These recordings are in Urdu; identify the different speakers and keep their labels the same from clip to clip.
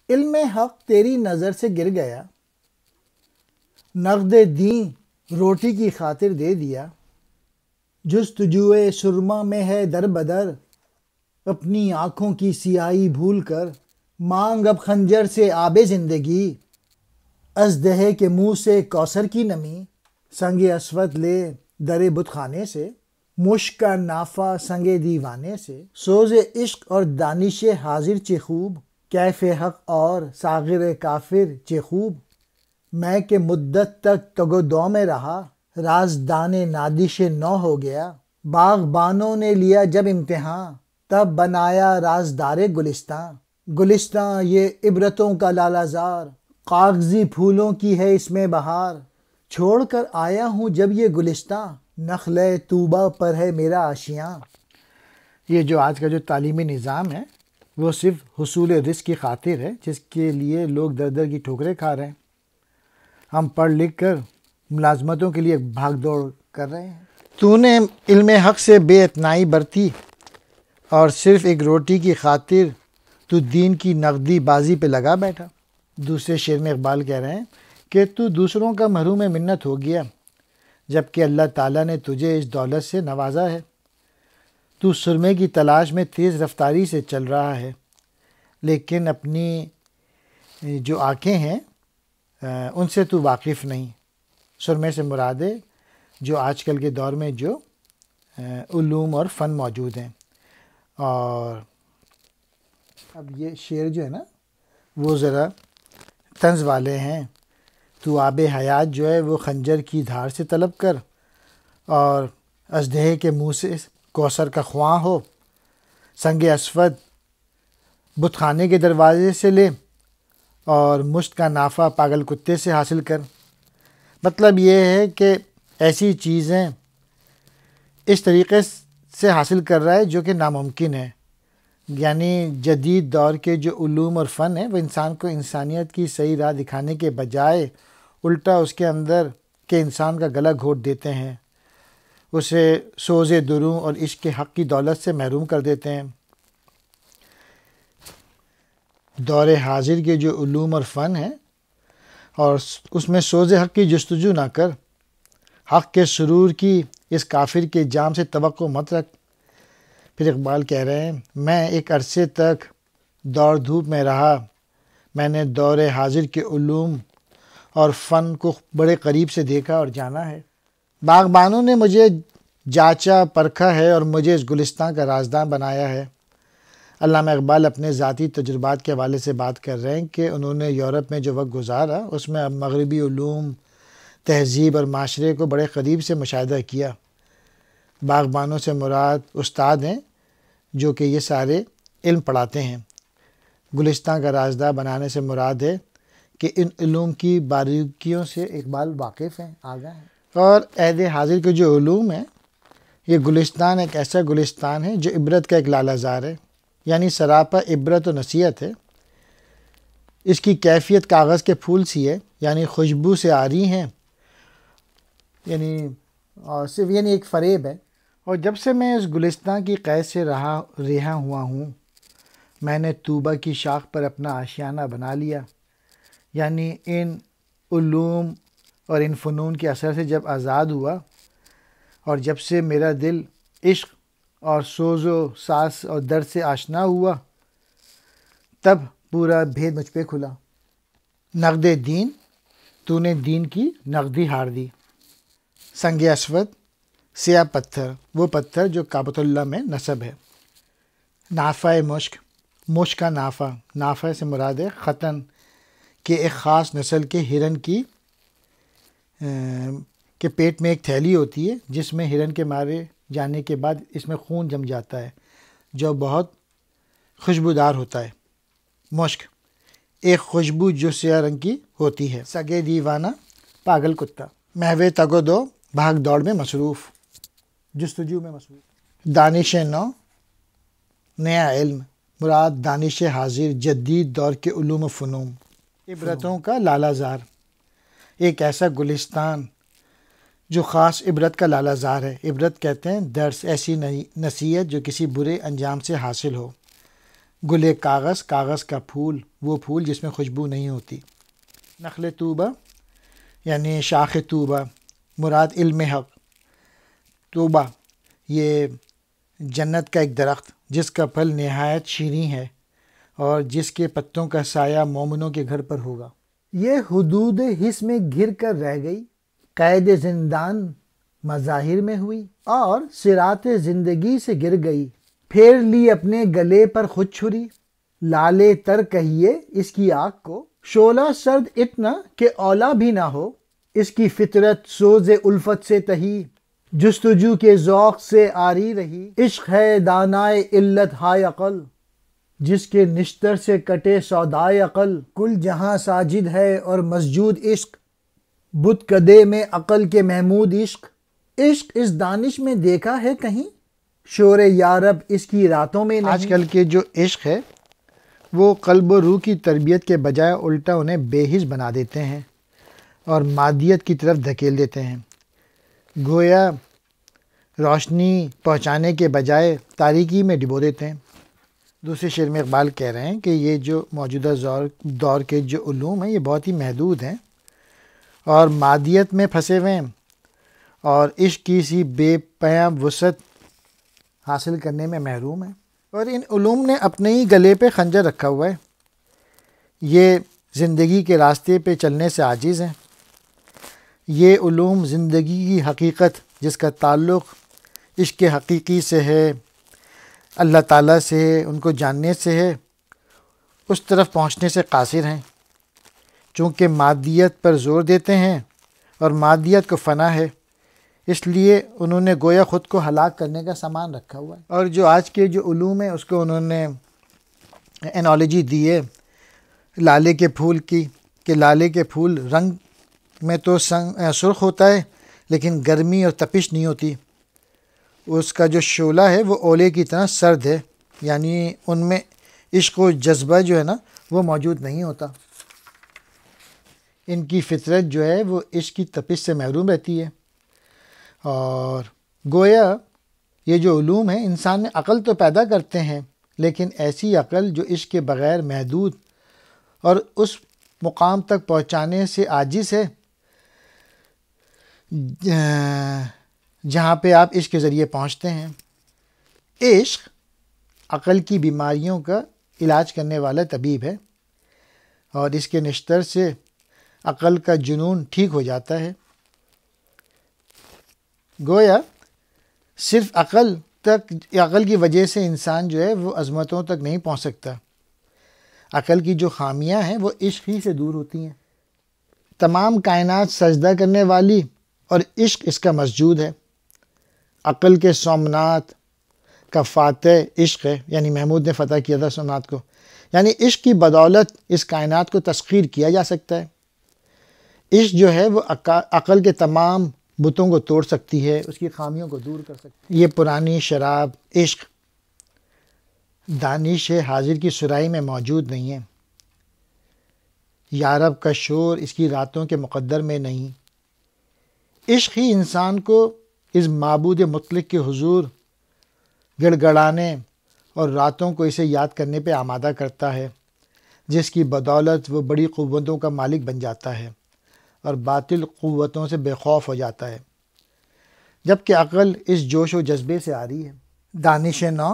Speaker 1: علم حق تیری نظر سے گر گیا، نقد دین روٹی کی خاطر دے دیا، جستجوئے سرما میں ہے در بدر، اپنی آنکھوں کی سیاہی بھول کر مانگ اب خنجر سے آب زندگی، اژدہے کے منہ سے کوثر کی نمی، سنگ اسود لے در بت خانے سے، مشک کا نافہ سنگ دیوانے سے، سوز عشق اور دانش حاضر چے خوب، کیف حق اور ساغر کافر چے خوب، میں کہ مدت تک تگ و دو میں رہا، رازدان نادش نو ہو گیا، باغبانوں نے لیا جب امتحان، تب بنایا رازدار گلستان، گلستان یہ عبرتوں کا لالہ زار، کاغذی پھولوں کی ہے اس میں بہار، چھوڑ کر آیا ہوں جب یہ گلستان، نخلِ طوبیٰ پر ہے میرا آشیاں۔ یہ جو آج کا جو تعلیمی نظام ہے وہ صرف حصول رزق کی خاطر ہے، جس کے لیے لوگ در در کی ٹھوکریں کھا رہے ہیں۔ ہم پڑھ لکھ کر ملازمتوں کے لیے بھاگ دوڑ کر رہے ہیں۔ تو نے علم حق سے بے اعتنائی برتی اور صرف ایک روٹی کی خاطر تو دین کی نقدی بازی پہ لگا بیٹھا۔ دوسرے شعر میں اقبال کہہ رہے ہیں کہ تو دوسروں کا محروم منت ہو گیا، جبکہ اللہ تعالیٰ نے تجھے اس دولت سے نوازا ہے۔ تو سرمے کی تلاش میں تیز رفتاری سے چل رہا ہے، لیکن اپنی جو آنکھیں ہیں ان سے تو واقف نہیں۔ سرمے سے مراد ہے جو آج کل کے دور میں جو علوم اور فن موجود ہیں۔ اور اب یہ شعر جو ہے نا وہ ذرا طنز والے ہیں۔ تو آب حیات جو ہے وہ خنجر کی دھار سے طلب کر، اور اژدہے کے منہ سے کوثر کا خواں ہو، سنگ اسود بت خانے کے دروازے سے لے، اور مشت کا نافہ پاگل کتے سے حاصل کر۔ مطلب یہ ہے کہ ایسی چیزیں اس طریقے سے حاصل کر رہا ہے جو کہ ناممکن ہے۔ یعنی جدید دور کے جو علوم اور فن ہیں وہ انسان کو انسانیت کی صحیح راہ دکھانے کے بجائے الٹا اس کے اندر کے انسان کا گلا گھونٹ دیتے ہیں، اسے سوز دروں اور عشق کے حق کی دولت سے محروم کر دیتے ہیں۔ دور حاضر کے جو علوم اور فن ہیں اور اس میں سوز حق کی جستجو نہ کر، حق کے سرور کی اس کافر کے جام سے توقع مت رکھ۔ پھر اقبال کہہ رہے ہیں میں ایک عرصے تک دوڑ دھوپ میں رہا، میں نے دور حاضر کے علوم اور فن کو بڑے قریب سے دیکھا اور جانا ہے۔ باغبانوں نے مجھے جانچا پرکھا ہے اور مجھے اس گلستان کا رازداں بنایا ہے۔ علامہ اقبال اپنے ذاتی تجربات کے حوالے سے بات کر رہے ہیں کہ انہوں نے یورپ میں جو وقت گزارا اس میں مغربی علوم، تہذیب اور معاشرے کو بڑے قریب سے مشاہدہ کیا۔ باغبانوں سے مراد استاد ہیں جو کہ یہ سارے علم پڑھاتے ہیں۔ گلستان کا رازداں بنانے سے مراد ہے کہ ان علوم کی باریکیوں سے اقبال واقف ہیں، آگاہ ہیں۔ اور عہد حاضر کے جو علوم ہیں، یہ گلستان ایک ایسا گلستان ہے جو عبرت کا ایک لالہ زار ہے، یعنی سراپا عبرت و نصیحت ہے۔ اس کی کیفیت کاغذ کے پھول سی ہے، یعنی خوشبو سے آ رہی ہیں، صرف ایک فریب ہے۔ اور جب سے میں اس گلستان کی قید سے رہا ہوا ہوں، میں نے طوبیٰ کی شاخ پر اپنا آشیانہ بنا لیا، یعنی ان علوم اور ان فنون کے اثر سے جب آزاد ہوا، اور جب سے میرا دل عشق اور سوز و ساز اور درد سے آشنا ہوا، تب پورا بھید مجھ پہ کھلا۔ نقد دین، تو نے دین کی نقدی ہار دی۔ سنگ اسود، سیاہ پتھر، وہ پتھر جو کعبۃ اللہ میں نصب ہے۔ نافہ مشک، مشک کا نافہ، نافہ سے مراد ہے ختن کہ ایک خاص نسل کے ہرن کے پیٹ میں ایک تھیلی ہوتی ہے جس میں ہرن کے مارے جانے کے بعد اس میں خون جم جاتا ہے جو بہت خوشبودار ہوتا ہے۔ مشک، ایک خوشبو جو سیاہ رنگ کی ہوتی ہے۔ سگے دیوانہ، پاگل کتا، محو تگ و دو، بھاگ دوڑ میں مصروف، جستجو میں مصروف۔ دانش نو، نیا علم، مراد دانش حاضر، جدید دور کے علوم و فنون، عبرتوں کا لالہ زار، ایک ایسا گلستان جو خاص عبرت کا لالہ زار ہے۔ عبرت کہتے ہیں درس، ایسی نصیحت جو کسی برے انجام سے حاصل ہو، گل کاغذ، کاغذ کا پھول، وہ پھول جس میں خوشبو نہیں ہوتی۔ نخل طوبہ یعنی شاخ طوبہ، مراد علم حق۔ طوبہ یہ جنت کا ایک درخت جس کا پھل نہایت شیریں ہے اور جس کے پتوں کا سایہ مومنوں کے گھر پر ہوگا۔ یہ حدود حس میں گر کر رہ گئی، قید زندان مظاہر میں ہوئی اور صراط زندگی سے گر گئی۔ پھیر لی اپنے گلے پر خود چھری، لالے تر کہیے اس کی آنکھ کو، شعلہ سرد اتنا کہ اولا بھی نہ ہو، اس کی فطرت سوز الفت سے تہی، جستجو کے ذوق سے آری رہی۔ عشق ہے دانائے علت ہائے عقل، جس کے نشتر سے کٹے سودائے عقل، کل جہاں ساجد ہے اور مسجود عشق، بت کدے میں عقل کے محمود عشق۔ عشق اس دانش میں دیکھا ہے کہیں، شور یارب اس کی راتوں میں نہیں۔ آج کل کے جو عشق ہے وہ قلب و روح کی تربیت کے بجائے الٹا انہیں بے حس بنا دیتے ہیں اور مادیت کی طرف دھکیل دیتے ہیں۔ گویا روشنی پہنچانے کے بجائے تاریکی میں ڈبو دیتے ہیں۔ دوسرے شعر میں اقبال کہہ رہے ہیں کہ یہ جو موجودہ دور کے جو علوم ہیں یہ بہت ہی محدود ہیں اور مادیت میں پھنسے ہوئے ہیں اور عشق کی سی بے پناہ وسعت حاصل کرنے میں محروم ہیں، اور ان علوم نے اپنے ہی گلے پہ خنجر رکھا ہوا ہے۔ یہ زندگی کے راستے پہ چلنے سے عاجز ہیں۔ یہ علوم زندگی کی حقیقت جس کا تعلق عشق حقیقی سے ہے، اللہ تعالیٰ سے ہے، ان کو جاننے سے ہے، اس طرف پہنچنے سے قاصر ہیں، چونکہ مادیت پر زور دیتے ہیں اور مادیت کو فنا ہے، اس لیے انہوں نے گویا خود کو ہلاک کرنے کا سامان رکھا ہوا ہے۔ اور جو آج کے جو علوم ہیں اس کو انہوں نے انالوجی دی ہے لالے کے پھول کی، کہ لالے کے پھول رنگ میں تو سرخ ہوتا ہے لیکن گرمی اور تپش نہیں ہوتی، اس کا جو شعلہ ہے وہ اولے کی طرح سرد ہے، یعنی ان میں عشق و جذبہ جو ہے نا وہ موجود نہیں ہوتا۔ ان کی فطرت جو ہے وہ عشق کی تپش سے محروم رہتی ہے، اور گویا یہ جو علوم ہیں انسان میں عقل تو پیدا کرتے ہیں لیکن ایسی عقل جو عشق کے بغیر محدود اور اس مقام تک پہنچانے سے عاجز ہے جہاں پہ آپ عشق کے ذریعے پہنچتے ہیں۔ عشق عقل کی بیماریوں کا علاج کرنے والا طبیب ہے اور اس کے نشتر سے عقل کا جنون ٹھیک ہو جاتا ہے۔ گویا صرف عقل کی وجہ سے انسان جو ہے وہ عظمتوں تک نہیں پہنچ سکتا۔ عقل کی جو خامیاں ہیں وہ عشق ہی سے دور ہوتی ہیں۔ تمام کائنات سجدہ کرنے والی اور عشق اس کا مسجود ہے۔ عقل کے سومنات کا فاتح عشق ہے، یعنی محمود نے فتح کیا تھا سومنات کو، یعنی عشق کی بدولت اس کائنات کو تسخیر کیا جا سکتا ہے۔ عشق جو ہے وہ عقل کے تمام بتوں کو توڑ سکتی ہے، اس کی خامیوں کو دور کر سکتی ہے۔ یہ پرانی شراب عشق دانش حاضر کی سرائی میں موجود نہیں ہے، یارب کا شور اس کی راتوں کے مقدر میں نہیں۔ عشق ہی انسان کو اس معبود مطلق کے حضور گڑ گڑانے اور راتوں کو اسے یاد کرنے پہ آمادہ کرتا ہے، جس کی بدولت وہ بڑی قوتوں کا مالک بن جاتا ہے اور باطل قوتوں سے بے خوف ہو جاتا ہے، جبکہ عقل اس جوش و جذبے سے آ رہی ہے۔ دانش نو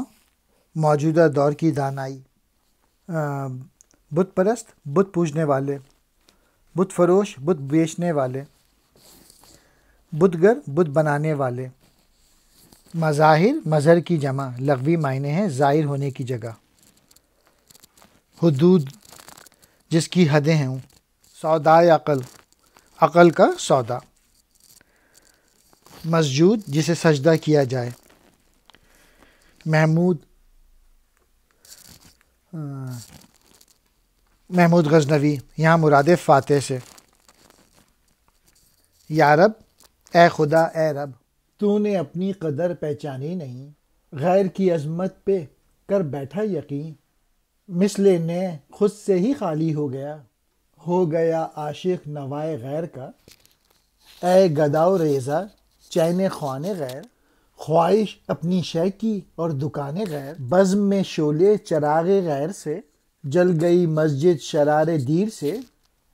Speaker 1: موجودہ دور کی دانائی، بت پرست بت پوجنے والے، بت فروش بت بیچنے والے، بتگر بت بنانے والے۔ مظاہر مظہر کی جمع، لغوی معنی ہے ظاہر ہونے کی جگہ۔ حدود جس کی حدیں ہیں، سودائے عقل عقل کا سودا، مسجود جسے سجدہ کیا جائے، محمود غزنوی یہاں مراد فاتح سے۔ یا رب اے خدا اے رب، تو نے اپنی قدر پہچانی نہیں، غیر کی عظمت پہ کر بیٹھا یقین، مثل نے خود سے ہی خالی ہو گیا عاشق نوائے غیر کا، اے گدا و ریزہ چین خوان غیر، خواہش اپنی شے کی اور دکانیں غیر، بزم میں شعلے چراغ غیر سے، جل گئی مسجد شرار دیر سے،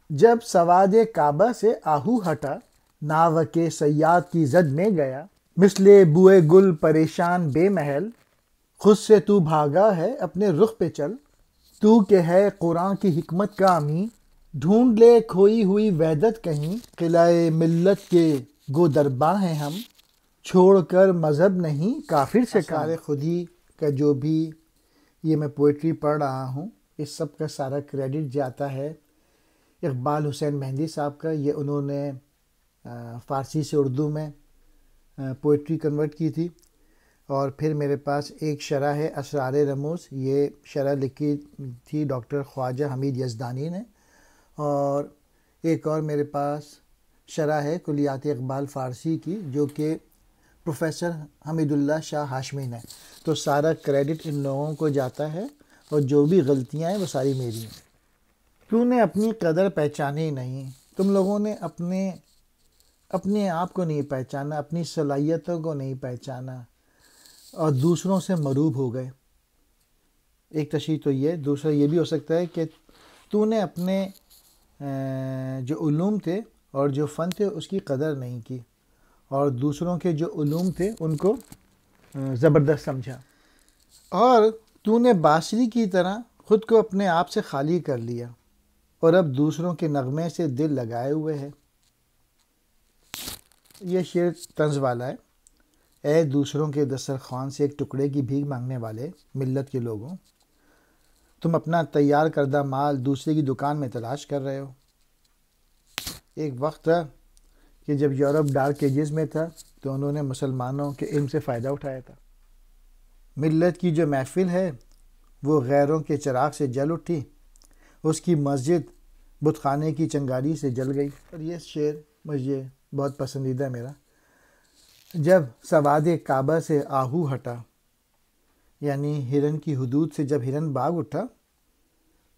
Speaker 1: جب سواد کعبہ سے آہو ہٹا، ناوک صیاد کی زد میں گیا، مثل بوئے گل پریشان بے محل، خود سے تو بھاگا ہے اپنے رخ پہ چل، تو کہ ہے قرآن کی حکمت کا امی، ڈھونڈ لے کھوئی ہوئی وحدت کہیں، قلعہ ملت کے گو درباں ہیں ہم، چھوڑ کر مذہب نہیں کافر سے کار خودی کا جو بھی یہ میں پوئٹری پڑھ رہا ہوں، اس سب کا سارا کریڈٹ جاتا ہے اقبال حسین مہندی صاحب کا۔ یہ انہوں نے فارسی سے اردو میں پوئٹری کنورٹ کی تھی، اور پھر میرے پاس ایک شرح ہے اسرار رموز، یہ شرح لکھی تھی ڈاکٹر خواجہ حمید یزدانی نے، اور ایک اور میرے پاس شرح ہے کلیات اقبال فارسی کی جو کہ پروفیسر حمید اللہ شاہ ہاشمی نے۔ تو سارا کریڈٹ ان لوگوں کو جاتا ہے، اور جو بھی غلطیاں ہیں وہ ساری میری ہیں۔ تو نے اپنی قدر پہچانی نہیں، تم لوگوں نے اپنے آپ کو نہیں پہچانا، اپنی صلاحیتوں کو نہیں پہچانا، اور دوسروں سے مروب ہو گئے۔ ایک تشریح تو یہ، دوسرا یہ بھی ہو سکتا ہے کہ تو نے اپنے جو علوم تھے اور جو فن تھے اس کی قدر نہیں کی، اور دوسروں کے جو علوم تھے ان کو زبردست سمجھا، اور تو نے بانسری کی طرح خود کو اپنے آپ سے خالی کر لیا، اور اب دوسروں کے نغمے سے دل لگائے ہوئے ہے۔ یہ شعر طنز والا ہے۔ اے دوسروں کے دسترخوان سے ایک ٹکڑے کی بھیک مانگنے والے ملت کے لوگوں، تم اپنا تیار کردہ مال دوسرے کی دکان میں تلاش کر رہے ہو۔ ایک وقت تھا کہ جب یورپ ڈارک ایجز میں تھا تو انہوں نے مسلمانوں کے علم سے فائدہ اٹھایا تھا۔ ملت کی جو محفل ہے وہ غیروں کے چراغ سے جل اٹھی، اس کی مسجد بت خانے کی چنگاری سے جل گئی۔ اور یہ شعر مجھے بہت پسندیدہ میرا، جب سواد کعبہ سے آہو ہٹا، یعنی ہرن کی حدود سے جب ہرن بھاگ اٹھا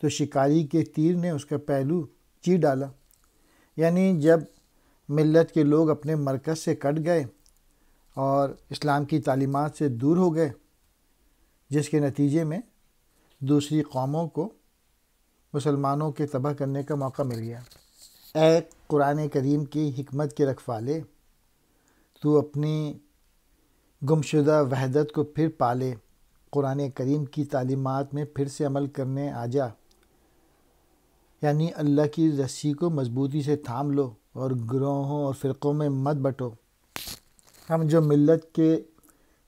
Speaker 1: تو شکاری کے تیر نے اس کا پہلو چیر ڈالا، یعنی جب ملت کے لوگ اپنے مرکز سے کٹ گئے اور اسلام کی تعلیمات سے دور ہو گئے، جس کے نتیجے میں دوسری قوموں کو مسلمانوں کے تباہ کرنے کا موقع مل گیا۔ اے قرآن کریم کی حکمت کے رکھوالے، تو اپنی گمشدہ وحدت کو پھر پالے، قرآن کریم کی تعلیمات میں پھر سے عمل کرنے آ جا، یعنی اللہ کی رسی کو مضبوطی سے تھام لو اور گروہوں اور فرقوں میں مت بٹو۔ ہم جو ملت کے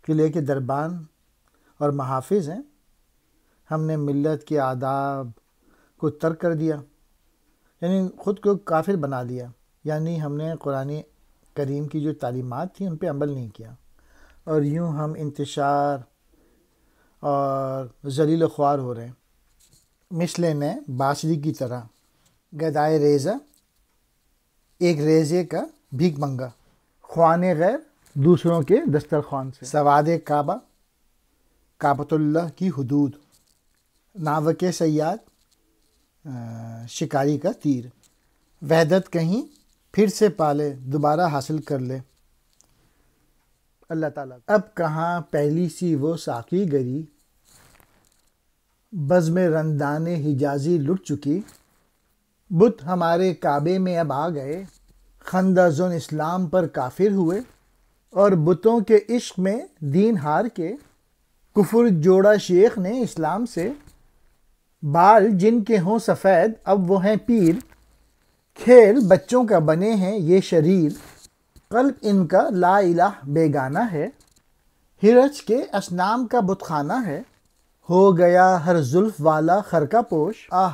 Speaker 1: قلعے کے دربان اور محافظ ہیں، ہم نے ملت کے آداب کو ترک کر دیا، یعنی خود کو کافر بنا لیا، یعنی ہم نے قرآن کریم کی جو تعلیمات تھیں ان پہ عمل نہیں کیا، اور یوں ہم انتشار اور ذلیل و خوار ہو رہے ہیں۔ مثل نے بانسری کی طرح گدائے ریزہ، ایک ریزے کا بھیک منگا، خوان غیر دوسروں کے دسترخوان سے، سواد کعبہ، کعبۃ اللہ کی حدود، ناوک صیاد، شکاری کا تیر، وحدت کہیں پھر سے پالے، دوبارہ حاصل کر لے اللہ تعالیٰ۔ اب کہاں پہلی سی وہ ساقی گری، بزم رندان حجازی لٹ چکی، بت ہمارے کعبے میں اب آ گئے، خندہ زن اسلام پر کافر ہوئے، اور بتوں کے عشق میں دین ہار کے، کفر جوڑا شیخ نے اسلام سے، بال جن کے ہوں سفید اب وہ ہیں پیر، کھیل بچوں کا بنے ہیں یہ شریر، قلب ان کا لا الہ بیگانہ ہے، ہرچ کے اصنام کا بت خانہ ہے، ہو گیا ہر زلف والا خرقہ پوش، آہ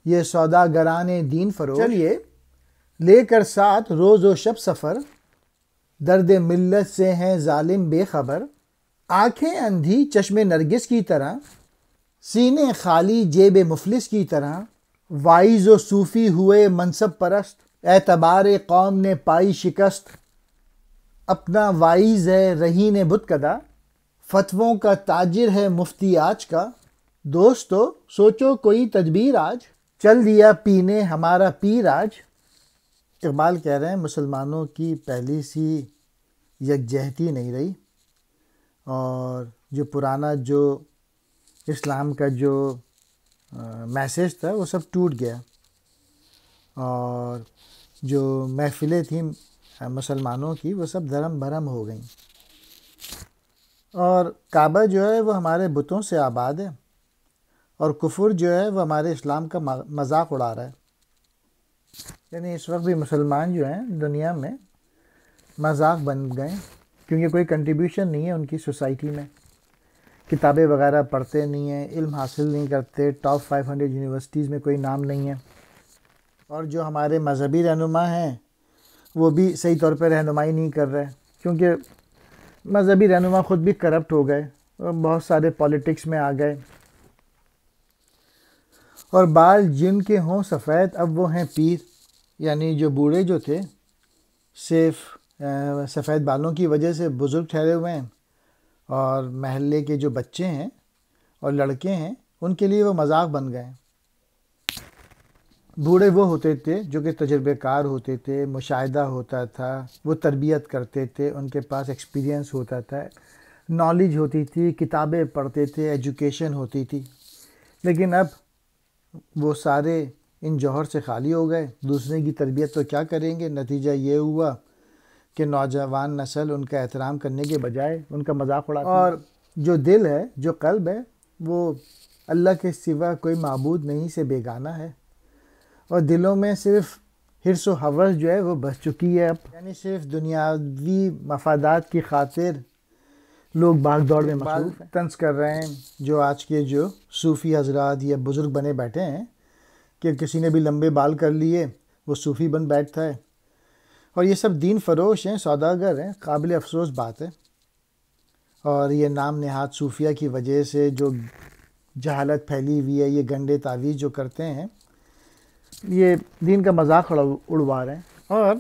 Speaker 1: یہ سوداگران دین فروش، چلیے لے کر ساتھ روز و شب سفر، درد ملت سے ہیں ظالم بے خبر، آنکھیں اندھی چشم نرگس کی طرح، سینے خالی جیب مفلس کی طرح، وائز و صوفی ہوئے منصب پرست، اعتبار قوم نے پائی شکست، اپنا وائز ہے رہین بت کدہ، فتووں کا تاجر ہے مفتی آج کا، دوستو سوچو کوئی تدبیر آج، چل دیا پینے ہمارا پیر آج۔ اقبال کہہ رہے ہیں مسلمانوں کی پہلی سی یکجہتی نہیں رہی، اور جو پرانا جو اسلام کا جو میسیج تھا وہ سب ٹوٹ گیا، اور جو محفلیں تھیں مسلمانوں کی وہ سب دھرم بھرم ہو گئیں، اور کعبہ جو ہے وہ ہمارے بتوں سے آباد ہے، اور کفر جو ہے وہ ہمارے اسلام کا مذاق اڑا رہا ہے۔ یعنی اس وقت بھی مسلمان جو ہیں دنیا میں مذاق بن گئے، کیونکہ کوئی کنٹریبیوشن نہیں ہے ان کی سوسائٹی میں، کتابیں وغیرہ پڑھتے نہیں ہیں، علم حاصل نہیں کرتے، ٹاپ 500 یونیورسٹیز میں کوئی نام نہیں ہے، اور جو ہمارے مذہبی رہنما ہیں وہ بھی صحیح طور پہ رہنمائی نہیں کر رہے، کیونکہ مذہبی رہنما خود بھی کرپٹ ہو گئے اور بہت سارے پالیٹکس میں آ گئے، اور بال جن کے ہوں سفید اب وہ ہیں پیر، یعنی جو بوڑھے جو تھے صرف سفید بالوں کی وجہ سے بزرگ ٹھہرے ہوئے ہیں، اور محلے کے جو بچے ہیں اور لڑکے ہیں ان کے لیے وہ مذاق بن گئے ہیں۔ بوڑھے وہ ہوتے تھے جو کہ تجربے کار ہوتے تھے، مشاہدہ ہوتا تھا، وہ تربیت کرتے تھے، ان کے پاس ایکسپیرینس ہوتا تھا، نالج ہوتی تھی، کتابیں پڑھتے تھے، ایجوکیشن ہوتی تھی، لیکن اب وہ سارے ان جوہر سے خالی ہو گئے، دوسرے کی تربیت تو کیا کریں گے۔ نتیجہ یہ ہوا کہ نوجوان نسل ان کا احترام کرنے کے بجائے ان کا مذاق اڑاتی ہے، اور جو دل ہے، جو قلب ہے، وہ اللہ کے سوا کوئی معبود نہیں سے بیگانہ ہے، اور دلوں میں صرف حرص و ہوس جو ہے وہ بس چکی ہے اب، یعنی صرف دنیاوی مفادات کی خاطر لوگ بھاگ دوڑ میں مصروف ہیں، طنز کر رہے ہیں جو آج کے جو صوفی حضرات یا بزرگ بنے بیٹھے ہیں کہ کسی نے بھی لمبے بال کر لیے وہ صوفی بن بیٹھتا ہے، اور یہ سب دین فروش ہیں، سوداگر ہیں۔ قابل افسوس بات ہے، اور یہ نام نہاد صوفیہ کی وجہ سے جو جہالت پھیلی ہوئی ہے، یہ گنڈے تعویذ جو کرتے ہیں، یہ دین کا مذاق اڑوا رہے ہیں، اور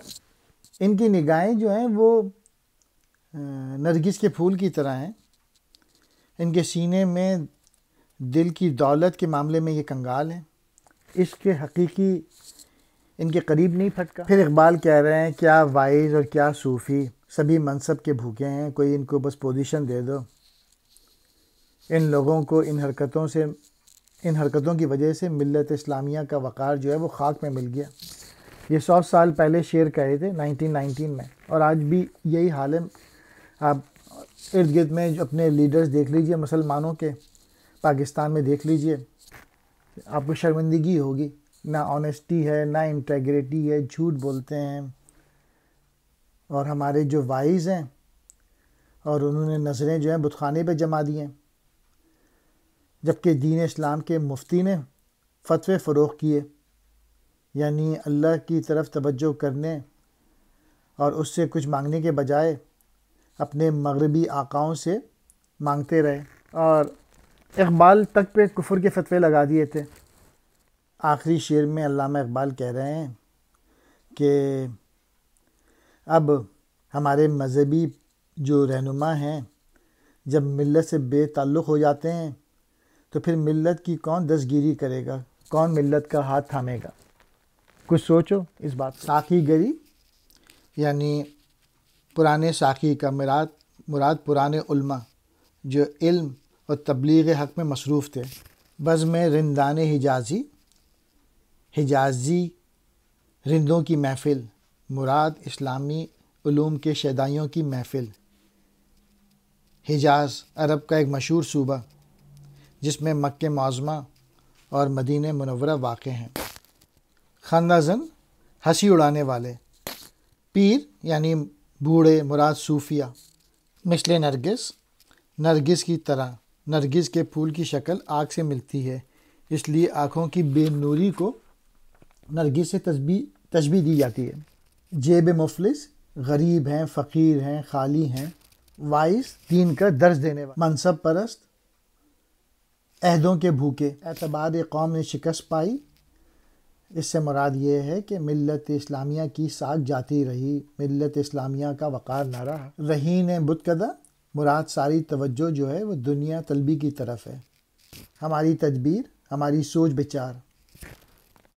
Speaker 1: ان کی نگاہیں جو ہیں وہ نرگس کے پھول کی طرح ہیں، ان کے سینے میں دل کی دولت کے معاملے میں یہ کنگال ہیں، عشق کے حقیقی ان کے قریب نہیں پھٹکا۔ پھر اقبال کہہ رہے ہیں کیا وائز اور کیا صوفی، سبھی منصب کے بھوکے ہیں، کوئی ان کو بس پوزیشن دے دو۔ ان لوگوں کو ان حرکتوں کی وجہ سے ملت اسلامیہ کا وقار جو ہے وہ خاک میں مل گیا۔ یہ 100 سال پہلے شعر کہے تھے 1919 میں، اور آج بھی یہی حال ہے۔ آپ ارد گرد میں جو اپنے لیڈرز دیکھ لیجئے مسلمانوں کے، پاکستان میں دیکھ لیجئے، آپ کو شرمندگی ہوگی، نہ آنیسٹی ہے، نہ انٹیگریٹی ہے، جھوٹ بولتے ہیں، اور ہمارے جو وائز ہیں اور انہوں نے نظریں جو ہیں بت خانے پہ جما دی ہیں، جبکہ دین اسلام کے مفتی نے فتوے فروغ کیے، یعنی اللہ کی طرف توجہ کرنے اور اس سے کچھ مانگنے کے بجائے اپنے مغربی آقاؤں سے مانگتے رہے، اور اقبال تک پہ کفر کے فتوے لگا دیے تھے۔ آخری شعر میں علامہ اقبال کہہ رہے ہیں کہ اب ہمارے مذہبی جو رہنما ہیں جب ملت سے بے تعلق ہو جاتے ہیں تو پھر ملت کی کون دستگیری کرے گا، کون ملت کا ہاتھ تھامے گا؟ کچھ سوچو اس بات۔ ساقی گری یعنی پرانے ساقی کا مراد پرانے علماء جو علم اور تبلیغ حق میں مصروف تھے۔ بزم رندان حجازی رندوں کی محفل، مراد اسلامی علوم کے شیدائیوں کی محفل۔ حجاز عرب کا ایک مشہور صوبہ جس میں مکہ معظمہ اور مدینہ منورہ واقع ہیں۔ خندہ زن ہنسی اڑانے والے، پیر یعنی بوڑھے، مراد صوفیہ۔ مثل نرگس کی طرح، نرگس کے پھول کی شکل آگ سے ملتی ہے، اس لیے آنکھوں کی بے نوری کو نرگس سے تشبیہ دی جاتی ہے۔ جیب مفلس، غریب ہیں، فقیر ہیں، خالی ہیں۔ وائس، دین کا درس دینے والا۔ منصب پرست، عہدوں کے بھوکے۔ اعتبار قوم نے شکست پائی، اس سے مراد یہ ہے کہ ملت اسلامیہ کی ساکھ جاتی رہی، ملت اسلامیہ کا وقار نہ رہا۔ رہین بت کدہ، مراد ساری توجہ جو ہے وہ دنیا طلبی کی طرف ہے۔ ہماری تدبیر، ہماری سوچ بچار